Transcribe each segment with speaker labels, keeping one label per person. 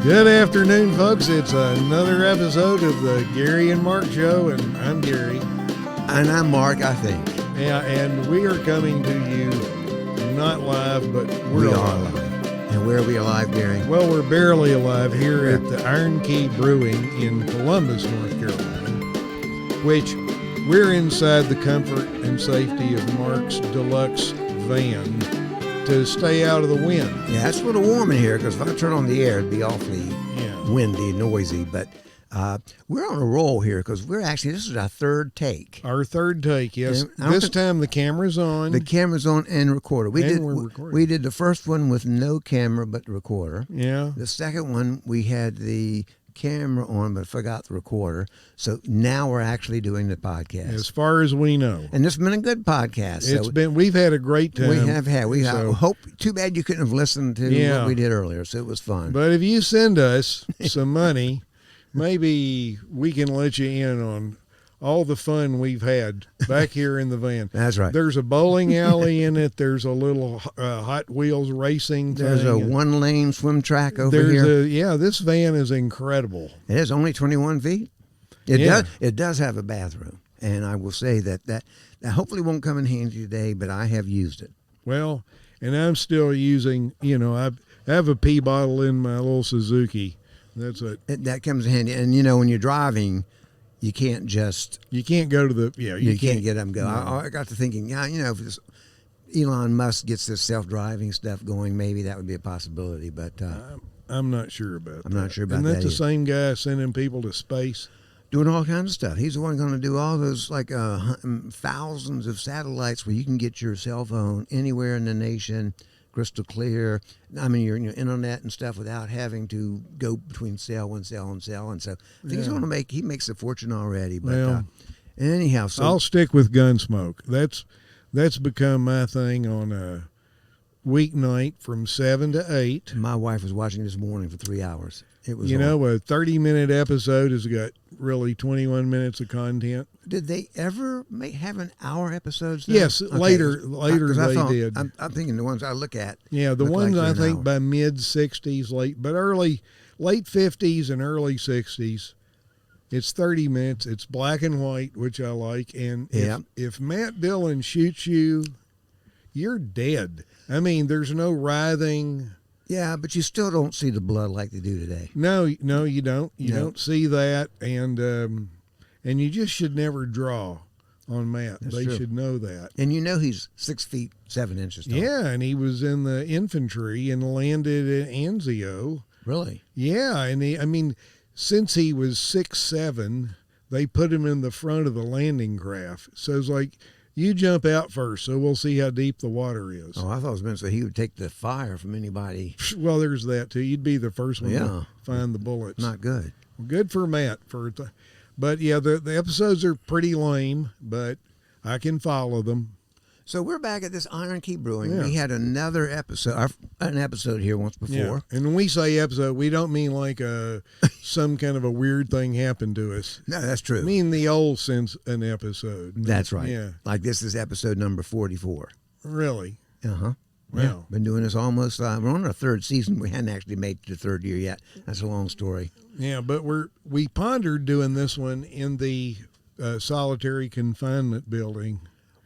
Speaker 1: Good afternoon, folks. It's another episode of the Gary and Mark Show, and I'm Gary.
Speaker 2: And I'm Mark, I think.
Speaker 1: Yeah, and we are coming to you not live, but we're alive.
Speaker 2: And where are we alive, Gary?
Speaker 1: Well, we're barely alive here at the Iron Key Brewing in Columbus, North Carolina, which we're inside the comfort and safety of Mark's deluxe van to stay out of the wind.
Speaker 2: Yeah, it's a little warm in here because if I turn on the air, it'd be awfully windy, noisy. But we're on a roll here because this is our third take.
Speaker 1: Our third take, yes. This time the camera's on.
Speaker 2: The camera's on and recorder.
Speaker 1: We're recording.
Speaker 2: We did the first one with no camera but the recorder.
Speaker 1: Yeah.
Speaker 2: The second one, we had the camera on but forgot the recorder. So now we're actually doing the podcast.
Speaker 1: As far as we know.
Speaker 2: And it's been a good podcast.
Speaker 1: We've had a great time.
Speaker 2: We have had. Too bad you couldn't have listened to what we did earlier, so it was fun.
Speaker 1: But if you send us some money, maybe we can let you in on all the fun we've had back here in the van.
Speaker 2: That's right.
Speaker 1: There's a bowling alley in it. There's a little Hot Wheels racing thing.
Speaker 2: There's a one-lane swim track over here.
Speaker 1: This van is incredible.
Speaker 2: It is only 21 feet. It does have a bathroom, and I will say that hopefully won't come in handy today, but I have used it.
Speaker 1: Well, and I'm still using, I have a pee bottle in my little Suzuki. That's it.
Speaker 2: That comes in handy, and when you're driving, you can't go to the you can't get them go. No. I got to thinking, if this Elon Musk gets this self-driving stuff going, maybe that would be a possibility. But
Speaker 1: I'm not sure about that.
Speaker 2: I'm not sure about
Speaker 1: that. Isn't that the
Speaker 2: either.
Speaker 1: same guy sending people to space?
Speaker 2: Doing all kinds of stuff. He's the one going to do all those thousands of satellites where you can get your cell phone anywhere in the nation, crystal clear. I mean, your internet and stuff without having to go between cell and cell and cell. And so I think he makes a fortune already. But anyhow, so
Speaker 1: I'll stick with Gunsmoke. That's become my thing on a weeknight from 7 to 8.
Speaker 2: My wife was watching this morning for 3 hours. It was
Speaker 1: a 30-minute episode has got really 21 minutes of content.
Speaker 2: Did they ever have an hour episodes?
Speaker 1: Yes, okay. Later they did.
Speaker 2: I'm thinking the ones I look at.
Speaker 1: Yeah, the ones I think by mid-60s, late 50s and early 60s. It's 30 minutes. It's black and white, which I like. And if Matt Dillon shoots you, you're dead. I mean, there's no writhing.
Speaker 2: Yeah, but you still don't see the blood like they do today.
Speaker 1: No, you don't. You don't see that, and you just should never draw on Matt. They should know that.
Speaker 2: And he's 6 feet 7 inches tall.
Speaker 1: Yeah, and he was in the infantry and landed at Anzio.
Speaker 2: Really?
Speaker 1: Yeah, and since he was 6'7", they put him in the front of the landing craft. So it's like, you jump out first, so we'll see how deep the water is.
Speaker 2: Oh, I thought it was meant so he would take the fire from anybody.
Speaker 1: Well, there's that, too. You'd be the first one to find the bullets.
Speaker 2: Not good.
Speaker 1: Well, good for Matt. But, the episodes are pretty lame, but I can follow them.
Speaker 2: So we're back at this Iron Key Brewing. Yeah. We had another episode, an episode here once before.
Speaker 1: Yeah. And when we say episode, we don't mean like some kind of a weird thing happened to us.
Speaker 2: No, that's true.
Speaker 1: I mean the old sense an episode.
Speaker 2: That's right.
Speaker 1: Yeah.
Speaker 2: Like this is episode number 44.
Speaker 1: Really?
Speaker 2: Uh-huh.
Speaker 1: Wow.
Speaker 2: Yeah. Been doing this almost, we're on our third season. We hadn't actually made it to the third year yet. That's a long story.
Speaker 1: Yeah, but we pondered doing this one in the solitary confinement building.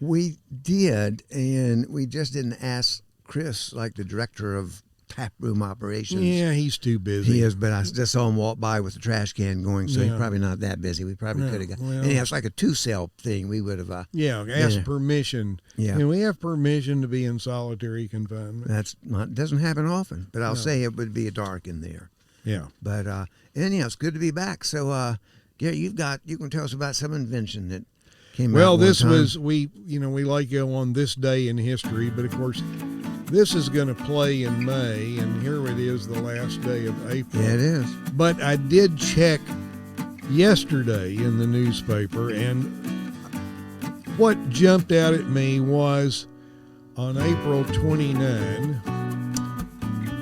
Speaker 2: We did, and we just didn't ask Chris, like the director of tap room operations.
Speaker 1: Yeah, he's too busy.
Speaker 2: He is, but I just saw him walk by with the trash can going, so he's probably not that busy. We probably could have got. And it's like a 2-cell thing. We would have.
Speaker 1: Asked permission.
Speaker 2: Yeah,
Speaker 1: and we have permission to be in solitary confinement.
Speaker 2: Doesn't happen often, but I'll say it would be dark in there.
Speaker 1: Yeah,
Speaker 2: but anyhow, it's good to be back. So, Gary, you can tell us about some invention that.
Speaker 1: Well, this was, we like to go on this day in history, but of course, this is going to play in May, and here it is, the last day of April.
Speaker 2: Yeah, it is.
Speaker 1: But I did check yesterday in the newspaper, and what jumped out at me was on April 29,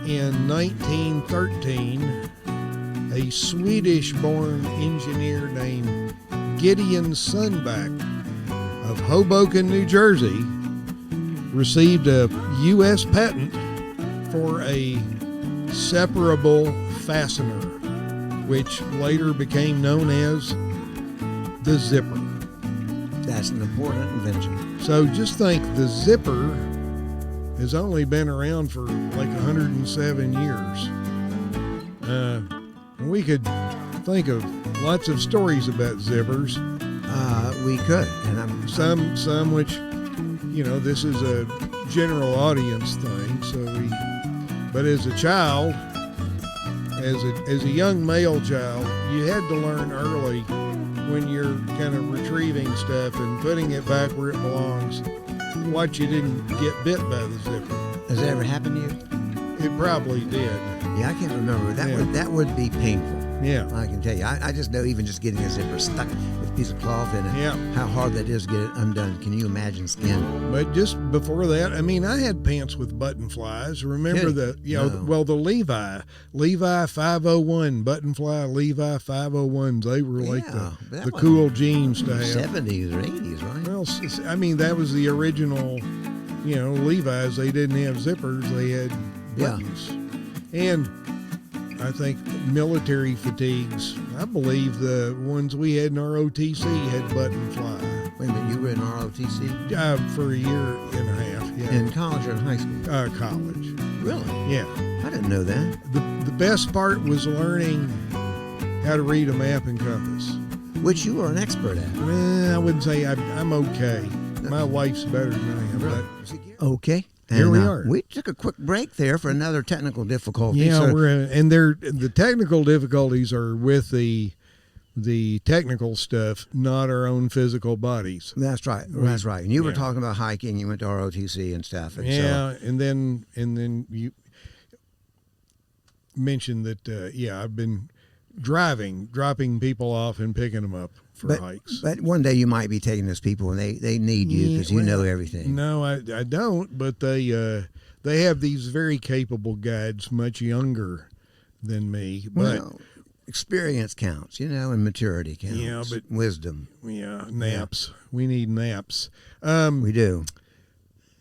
Speaker 1: in 1913, a Swedish-born engineer named Gideon Sundback of Hoboken, New Jersey, received a U.S. patent for a separable fastener, which later became known as the zipper.
Speaker 2: That's an important invention.
Speaker 1: So just think, the zipper has only been around for like 107 years. We could think of lots of stories about zippers.
Speaker 2: We could, and
Speaker 1: some which, this is a general audience thing. But as a child, as a young male child, you had to learn early, when you're kind of retrieving stuff and putting it back where it belongs, watch you didn't get bit by the zipper.
Speaker 2: Has that ever happened to you?
Speaker 1: It probably did.
Speaker 2: Yeah, I can't remember. That would be painful.
Speaker 1: Yeah.
Speaker 2: I can tell you. I just know, even just getting a zipper stuck with a piece of cloth in it,
Speaker 1: yeah,
Speaker 2: how hard that is to get it undone. Can you imagine skin?
Speaker 1: But just before that, I had pants with button flies. Remember the Levi 501, button fly Levi 501s. They were like the cool jeans to have.
Speaker 2: 70s or 80s, right?
Speaker 1: Well, that was the original, Levi's. They didn't have zippers. They had buttons. And I think military fatigues, I believe the ones we had in ROTC had button fly.
Speaker 2: Wait a minute, you were in ROTC?
Speaker 1: For a year and a half, yeah.
Speaker 2: In college or in high school?
Speaker 1: College.
Speaker 2: Really?
Speaker 1: Yeah.
Speaker 2: I didn't know that.
Speaker 1: The best part was learning how to read a map and compass.
Speaker 2: Which you were an expert at.
Speaker 1: I wouldn't say I'm okay. My wife's better than I am.
Speaker 2: Really? But okay.
Speaker 1: Here we are.
Speaker 2: We took a quick break there for another technical difficulty.
Speaker 1: Yeah, the technical difficulties are with the technical stuff, not our own physical bodies.
Speaker 2: That's right. That's right. And you were talking about hiking. You went to ROTC and stuff. And
Speaker 1: and then you mentioned that. I've been dropping people off and picking them up for hikes.
Speaker 2: But one day you might be taking those people, and they need you because you know everything.
Speaker 1: No, I don't. But they have these very capable guides, much younger than me. But
Speaker 2: experience counts, and maturity counts.
Speaker 1: Yeah, but
Speaker 2: wisdom.
Speaker 1: Yeah, naps. Yeah. We need naps.
Speaker 2: We do.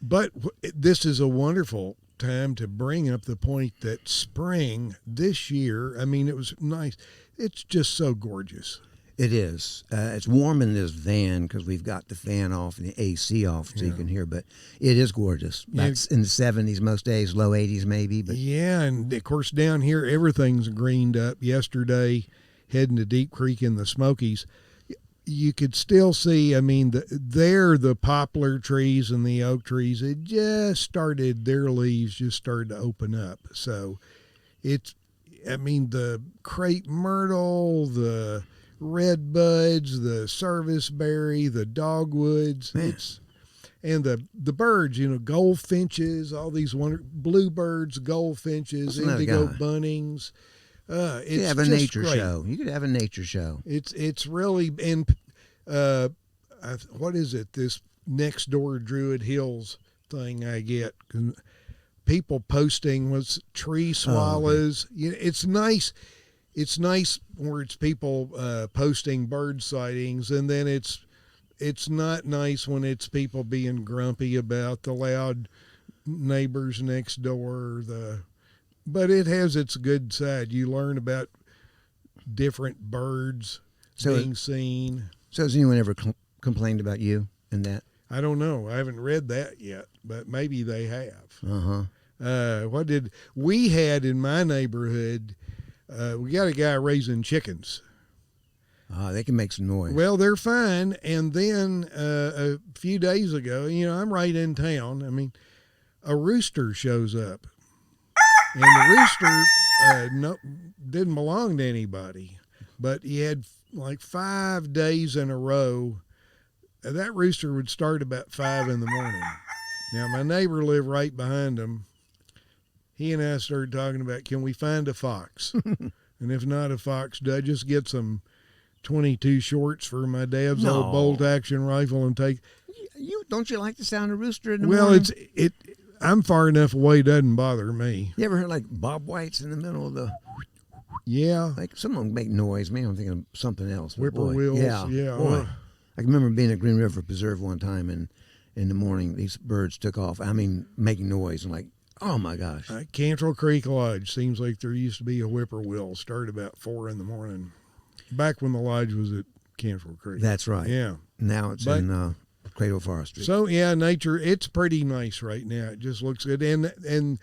Speaker 1: But this is a wonderful time to bring up the point that spring this year, it was nice. It's just so gorgeous.
Speaker 2: It is. It's warm in this van because we've got the fan off and the AC off so you can hear, but it is gorgeous. That's in the 70s most days, low 80s maybe. But
Speaker 1: yeah, and of course down here everything's greened up. Yesterday, heading to Deep Creek in the Smokies, you could still see, the poplar trees and the oak trees, their leaves just started to open up. So it's, the crepe myrtle, the red buds, the serviceberry, the dogwoods, and the birds, goldfinches, all these bluebirds, goldfinches, indigo bunnings. It's
Speaker 2: you have a
Speaker 1: just
Speaker 2: nature
Speaker 1: great.
Speaker 2: show. You could have a nature show.
Speaker 1: It's really, and what is it? This next door Druid Hills thing I get. People posting with tree swallows. It's nice. It's nice where it's people posting bird sightings, and then it's not nice when it's people being grumpy about the loud neighbors next door. But it has its good side. You learn about different birds being seen. So
Speaker 2: has anyone ever complained about you in that?
Speaker 1: I don't know. I haven't read that yet, but maybe they have. We had in my neighborhood, we got a guy raising chickens.
Speaker 2: They can make some noise.
Speaker 1: Well, they're fine. And then a few days ago, I'm right in town. A rooster shows up. And the rooster didn't belong to anybody. But he had like 5 days in a row. That rooster would start about 5 in the morning. Now, my neighbor lived right behind him. He and I started talking about, can we find a fox? And if not a fox, do I just get some 22 shorts for my dad's old bolt action rifle and take?
Speaker 2: Don't you like the sound of rooster in the morning?
Speaker 1: Well, I'm far enough away, it doesn't bother me.
Speaker 2: You ever heard like Bob White's in the middle of the?
Speaker 1: Yeah.
Speaker 2: Like some of them make noise. Maybe I'm thinking of something else.
Speaker 1: Whippoorwills.
Speaker 2: Yeah. Boy. I can remember being at Green River Preserve one time, and in the morning these birds took off. Making noise and like Oh my gosh.
Speaker 1: Cantrell Creek Lodge seems like there used to be a whippoorwill. Started about 4 a.m. Back when the lodge was at Cantrell Creek.
Speaker 2: That's right.
Speaker 1: Yeah.
Speaker 2: Now it's in Cradle Forestry.
Speaker 1: So yeah, nature. It's pretty nice right now. It just looks good, and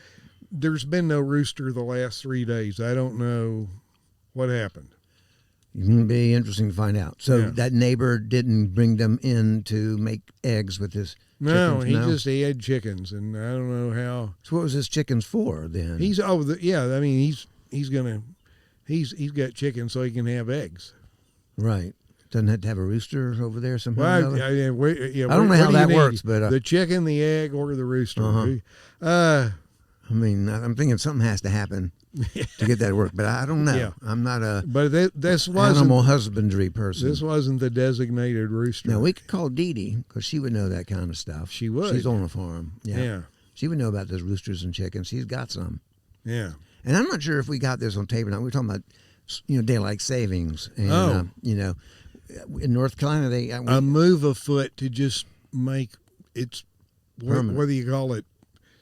Speaker 1: there's been no rooster the last 3 days. I don't know what happened.
Speaker 2: It's going to be interesting to find out. So
Speaker 1: Yeah.
Speaker 2: that neighbor didn't bring them in to make eggs with his
Speaker 1: No,
Speaker 2: chickens?
Speaker 1: he had chickens, and I don't know how.
Speaker 2: So what was his chickens for then?
Speaker 1: He's I mean he's got chickens so he can have eggs.
Speaker 2: Right. Doesn't have to have a rooster over there somehow.
Speaker 1: Well,
Speaker 2: or
Speaker 1: I
Speaker 2: don't know how that works, but
Speaker 1: the chicken, the egg, or the rooster.
Speaker 2: I mean, I'm thinking something has to happen to get that to work, but I don't know.
Speaker 1: Yeah.
Speaker 2: I'm not a
Speaker 1: But this wasn't
Speaker 2: animal husbandry person.
Speaker 1: This wasn't the designated rooster.
Speaker 2: Now we could call Dee Dee because she would know that kind of stuff.
Speaker 1: She would.
Speaker 2: She's on a farm.
Speaker 1: Yeah.
Speaker 2: She would know about those roosters and chickens. She's got some.
Speaker 1: Yeah.
Speaker 2: And I'm not sure if we got this on tape or not. We're talking about, daylight savings. And, in North Carolina,
Speaker 1: a move afoot to just make it's whether you call it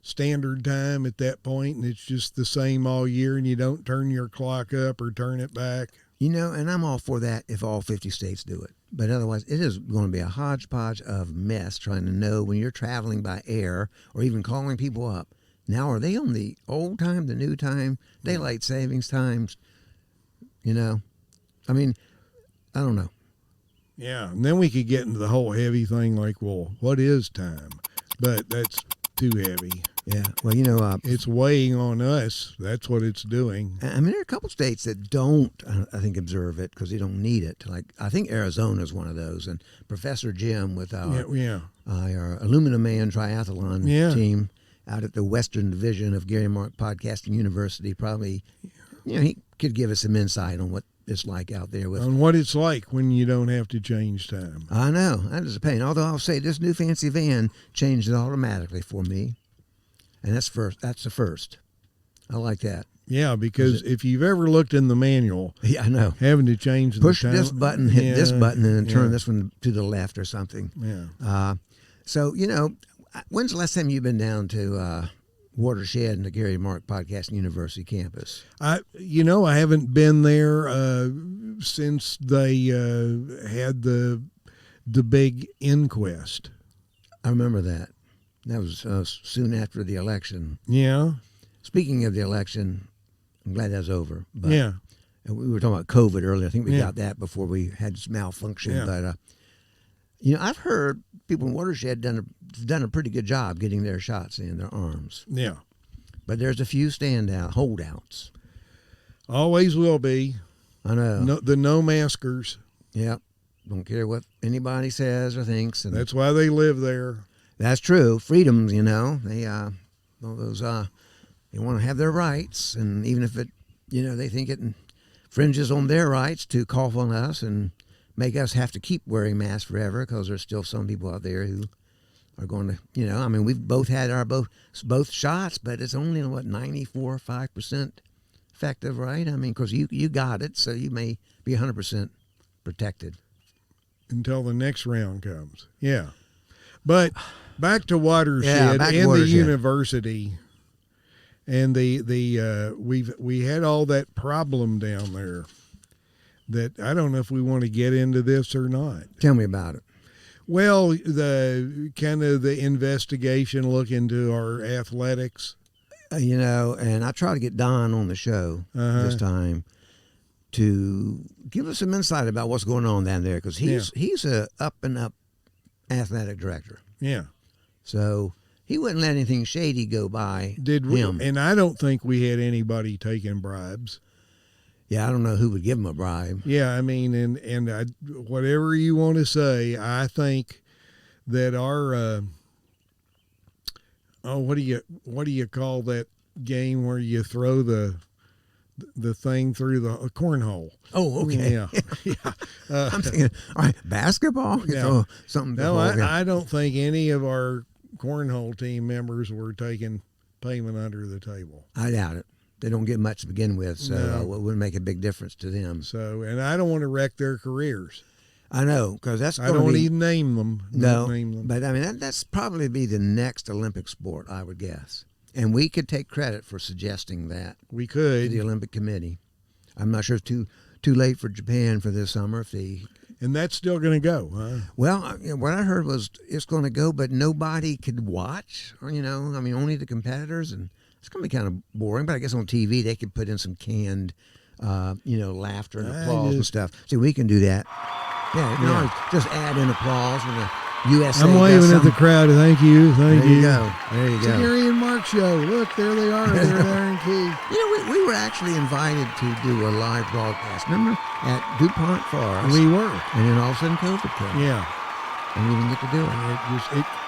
Speaker 1: standard time at that point, and it's just the same all year, and you don't turn your clock up or turn it back.
Speaker 2: And I'm all for that if all 50 states do it. But otherwise, it is going to be a hodgepodge of mess trying to know when you're traveling by air or even calling people up. Now, are they on the old time, the new time, daylight savings times? I mean, I don't know.
Speaker 1: Yeah, and then we could get into the whole heavy thing like, well, what is time? But that's too heavy.
Speaker 2: Yeah, well,
Speaker 1: it's weighing on us. That's what it's doing.
Speaker 2: I mean, there are a couple states that don't, I think, observe it because they don't need it. Like, I think Arizona is one of those. And Professor Jim with our Aluminum Man triathlon team out at the Western Division of Gary Mark Podcasting University probably, he could give us some insight on what it's like out there
Speaker 1: on what it's like when you don't have to change time.
Speaker 2: I know that is a pain. Although I'll say this new fancy van changed it automatically for me, and that's the first. I like that.
Speaker 1: Yeah, because if you've ever looked in the manual,
Speaker 2: I know
Speaker 1: having to change
Speaker 2: push
Speaker 1: the time,
Speaker 2: this button, hit this button, and then turn this one to the left or something.
Speaker 1: Yeah.
Speaker 2: So when's the last time you've been down to Watershed and the Gary Mark Podcasting University campus?
Speaker 1: I haven't been there since they had the big inquest.
Speaker 2: I remember that. That was soon after the election.
Speaker 1: Yeah.
Speaker 2: Speaking of the election, I'm glad that's over. But
Speaker 1: yeah.
Speaker 2: We were talking about COVID earlier. I think we got that before we had malfunction. Yeah. But I've heard people in Watershed done a pretty good job getting their shots in their arms.
Speaker 1: Yeah.
Speaker 2: But there's a few holdouts.
Speaker 1: Always will be.
Speaker 2: I know.
Speaker 1: The no maskers.
Speaker 2: Yep. Don't care what anybody says or thinks. And
Speaker 1: that's why they live there.
Speaker 2: That's true. Freedoms, they they want to have their rights, and even if it, they think it infringes on their rights to cough on us and make us have to keep wearing masks forever, because there's still some people out there who are going to, we've both had our both shots, but it's only 94.5% effective, right? Because you got it, so you may be 100% protected
Speaker 1: until the next round comes. Yeah, but back to Watershed
Speaker 2: the
Speaker 1: university, and we had all that problem down there. That I don't know if we want to get into this or not.
Speaker 2: Tell me about it.
Speaker 1: Well, the investigation look into our athletics.
Speaker 2: And I try to get Don on the show this time to give us some insight about what's going on down there, because he's a up and up athletic director.
Speaker 1: Yeah.
Speaker 2: So he wouldn't let anything shady go by.
Speaker 1: Did we? And I don't think we had anybody taking bribes.
Speaker 2: Yeah, I don't know who would give him a bribe.
Speaker 1: Yeah, and whatever you want to say, I think that our what do you call that game where you throw the thing through the cornhole?
Speaker 2: Oh, okay.
Speaker 1: Yeah.
Speaker 2: I'm thinking, all right, basketball.
Speaker 1: No,
Speaker 2: something.
Speaker 1: No, I don't think any of our cornhole team members were taking payment under the table.
Speaker 2: I doubt it. They don't get much to begin with, so it wouldn't make a big difference to them.
Speaker 1: So, and I don't want to wreck their careers.
Speaker 2: I know, because that's
Speaker 1: I don't even name them.
Speaker 2: No, but that's probably be the next Olympic sport, I would guess. And we could take credit for suggesting that.
Speaker 1: We could.
Speaker 2: To the Olympic Committee. I'm not sure it's too late for Japan for this summer if they.
Speaker 1: And that's still going to go, huh?
Speaker 2: Well, what I heard was it's going to go, but nobody could watch. Or, only the competitors, and it's going to be kind of boring. But I guess on TV they could put in some canned, laughter and applause and stuff. See, we can do that. Yeah. Just add in applause when the USA.
Speaker 1: I'm waving at the crowd. Thank you.
Speaker 2: There you go.
Speaker 1: It's the Gary and Mark show. Look, there they are. They're at Iron Key.
Speaker 2: We were actually invited to do a live broadcast. Remember at DuPont Forest.
Speaker 1: We were,
Speaker 2: and then all of a sudden COVID came.
Speaker 1: Yeah,
Speaker 2: and we didn't get to do it.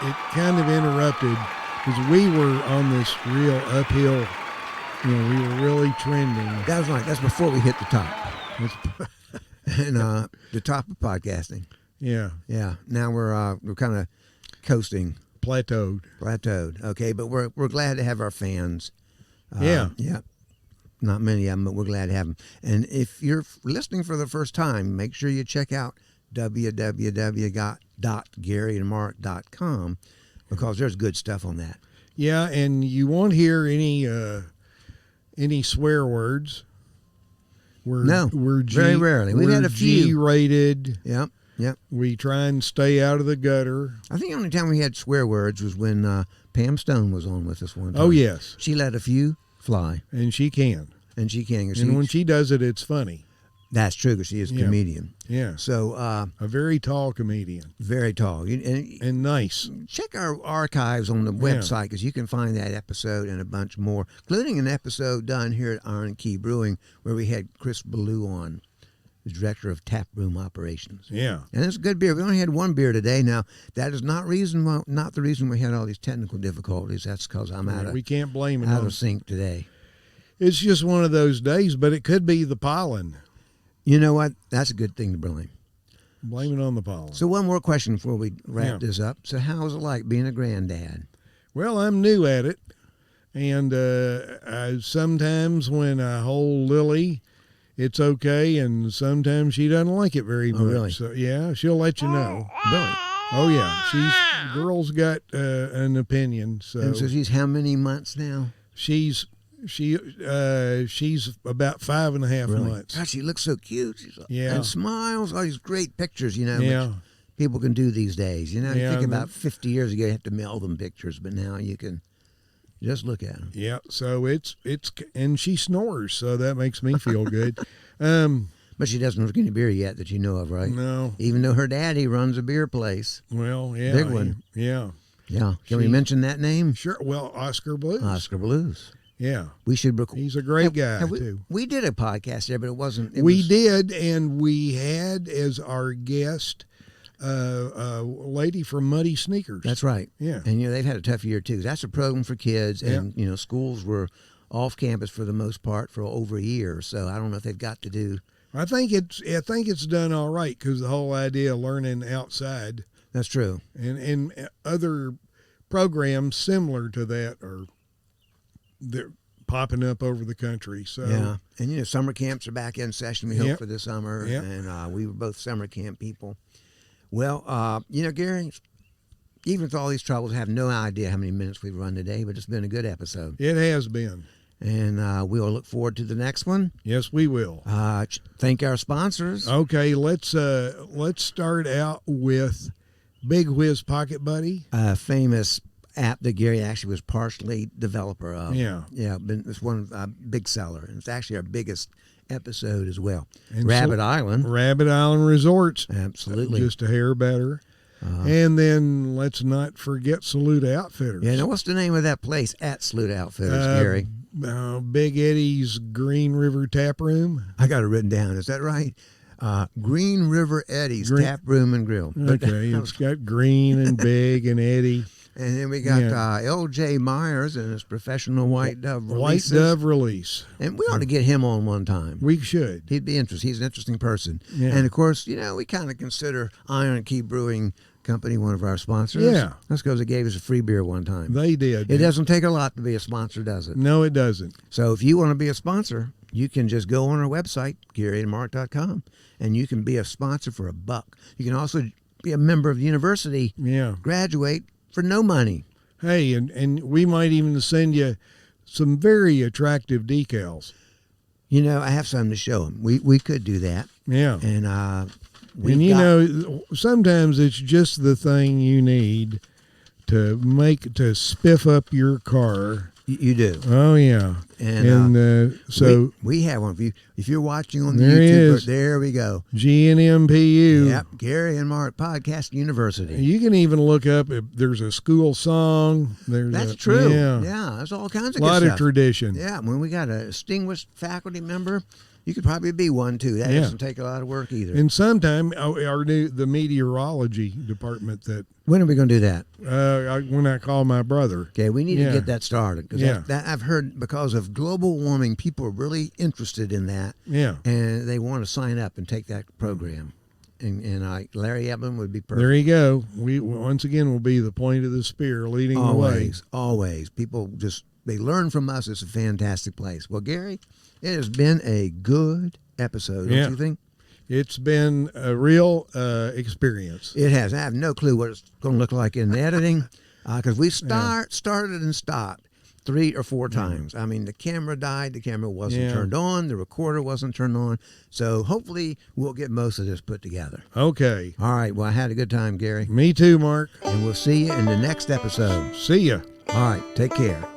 Speaker 1: It kind of interrupted because we were on this real uphill. We were really trending.
Speaker 2: That's before we hit the top. And the top of podcasting.
Speaker 1: Yeah.
Speaker 2: Now we're kind of coasting,
Speaker 1: plateaued.
Speaker 2: Okay, but we're glad to have our fans.
Speaker 1: Yeah.
Speaker 2: Not many of them, but we're glad to have them. And if you're listening for the first time, make sure you check out www.garyandmark.com because there's good stuff on that. Yeah,
Speaker 1: and you won't hear any swear words. We're
Speaker 2: very rarely. We've had a few.
Speaker 1: G-rated.
Speaker 2: Yep.
Speaker 1: We try and stay out of the gutter.
Speaker 2: I think the only time we had swear words was when Pam Stone was on with us one time.
Speaker 1: Oh, yes.
Speaker 2: She let a few fly.
Speaker 1: And she can.
Speaker 2: And
Speaker 1: when she does it, it's funny.
Speaker 2: That's true because she is a comedian.
Speaker 1: Yeah.
Speaker 2: So
Speaker 1: a very tall comedian.
Speaker 2: Very tall.
Speaker 1: And nice.
Speaker 2: Check our archives on the website because you can find that episode and a bunch more, including an episode done here at Iron Key Brewing where we had Chris Ballou on, the director of tap room operations.
Speaker 1: Yeah.
Speaker 2: And it's a good beer. We only had one beer today. Now, that is not the reason we had all these technical difficulties. That's because I'm
Speaker 1: we can't blame it
Speaker 2: out of sync today.
Speaker 1: It's just one of those days, but it could be the pollen.
Speaker 2: You know what? That's a good thing to blame.
Speaker 1: Blame it on the pollen.
Speaker 2: So one more question before we wrap this up. So how is it like being a granddad?
Speaker 1: Well, I'm new at it. And sometimes when I hold Lily, it's okay. And sometimes she doesn't like it very much.
Speaker 2: Really?
Speaker 1: So, yeah, she'll let you know.
Speaker 2: Really?
Speaker 1: Oh, yeah. The girl's got an opinion.
Speaker 2: And so she's how many months now?
Speaker 1: She's about 5.5 months.
Speaker 2: God, she looks so cute.
Speaker 1: Yeah.
Speaker 2: And smiles. All these great pictures,
Speaker 1: Yeah.
Speaker 2: which people can do these days. You
Speaker 1: Yeah,
Speaker 2: think about 50 years ago, you have to mail them pictures, but now you can just look at them.
Speaker 1: Yeah. So it's and she snores, so that makes me feel good.
Speaker 2: But she doesn't drink any beer yet that you know of, right?
Speaker 1: No.
Speaker 2: Even though her daddy runs a beer place.
Speaker 1: Well, yeah.
Speaker 2: Big one.
Speaker 1: Yeah.
Speaker 2: Yeah. Can we mention that name?
Speaker 1: Sure. Well, Oscar Blues.
Speaker 2: Oscar Blues.
Speaker 1: Yeah.
Speaker 2: We should
Speaker 1: He's a great guy, too.
Speaker 2: We did a podcast there, but it wasn't.
Speaker 1: We did, and we had as our guest a lady from Muddy Sneakers.
Speaker 2: That's right.
Speaker 1: Yeah.
Speaker 2: And, they've had a tough year, too. That's a program for kids, and, schools were off campus for the most part for over a year. So I don't know if they've got to do.
Speaker 1: I think it's done all right because the whole idea of learning outside.
Speaker 2: That's true.
Speaker 1: And other programs similar to that they're popping up over the country. So
Speaker 2: yeah, and summer camps are back in session. We hope for this summer,
Speaker 1: Yep.
Speaker 2: and we were both summer camp people. Well, Gary, even with all these troubles, I have no idea how many minutes we've run today, but it's been a good episode.
Speaker 1: It has been,
Speaker 2: and we'll look forward to the next one.
Speaker 1: Yes, we will.
Speaker 2: Thank our sponsors.
Speaker 1: Okay, let's start out with Big Whiz Pocket Buddy,
Speaker 2: famous app that Gary actually was partially developer of.
Speaker 1: Yeah.
Speaker 2: It's one big seller, and it's actually our biggest episode as well.
Speaker 1: And
Speaker 2: Rabbit Island
Speaker 1: Resorts,
Speaker 2: absolutely,
Speaker 1: just a hair better. And then let's not forget Saluda Outfitters.
Speaker 2: Yeah, now what's the name of that place at Saluda Outfitters, Gary?
Speaker 1: Big Eddy's Green River Tap Room.
Speaker 2: I got it written down. Is that right? Green River Eddy's Tap Room and Grill.
Speaker 1: Okay, it's got Green and Big and Eddy.
Speaker 2: And then we got L.J. Myers and his professional White Dove releases.
Speaker 1: White Dove release.
Speaker 2: And we ought to get him on one time.
Speaker 1: We should.
Speaker 2: He'd be interesting. He's an interesting person.
Speaker 1: Yeah.
Speaker 2: And, of course, we kind of consider Iron Key Brewing Company one of our sponsors.
Speaker 1: Yeah.
Speaker 2: That's because they gave us a free beer one time.
Speaker 1: They did.
Speaker 2: It doesn't take a lot to be a sponsor, does it?
Speaker 1: No, it doesn't.
Speaker 2: So if you want to be a sponsor, you can just go on our website, GaryandMark.com, and you can be a sponsor for $1. You can also be a member of the university, graduate for no money.
Speaker 1: Hey, and we might even send you some very attractive decals.
Speaker 2: You know, I have something to show them. We could do that.
Speaker 1: Yeah.
Speaker 2: And
Speaker 1: know, sometimes it's just the thing you need to spiff up your car.
Speaker 2: You do.
Speaker 1: Oh yeah. And so
Speaker 2: we have one. If you're watching on the
Speaker 1: there
Speaker 2: YouTube,
Speaker 1: is.
Speaker 2: There we go.
Speaker 1: GNMPU.
Speaker 2: Yep. Gary and Mark Podcast University.
Speaker 1: You can even look up if there's a school song.
Speaker 2: That's true.
Speaker 1: Yeah.
Speaker 2: There's all kinds of
Speaker 1: a lot
Speaker 2: good
Speaker 1: of
Speaker 2: stuff.
Speaker 1: tradition.
Speaker 2: Yeah. When we got a distinguished faculty member, you could probably be one too. That doesn't take a lot of work either.
Speaker 1: And sometime the meteorology department that.
Speaker 2: When are we going to do that?
Speaker 1: When I call my brother.
Speaker 2: Okay, we need to get that started because
Speaker 1: that
Speaker 2: I've heard because of global warming, people are really interested in that.
Speaker 1: Yeah,
Speaker 2: and they want to sign up and take that program. And Larry Eblin would be perfect.
Speaker 1: There you go. We once again will be the point of the spear, leading the way.
Speaker 2: Always, people they learn from us. It's a fantastic place. Well, Gary, it has been a good episode. Don't you think?
Speaker 1: It's been a real experience.
Speaker 2: It has. I have no clue what it's going to look like in editing because we started and stopped 3 or 4 times. I mean, the camera died. The camera wasn't turned on. The recorder wasn't turned on. So hopefully we'll get most of this put together.
Speaker 1: Okay.
Speaker 2: All right. Well, I had a good time, Gary.
Speaker 1: Me too, Mark.
Speaker 2: And we'll see you in the next episode.
Speaker 1: See ya.
Speaker 2: All right. Take care.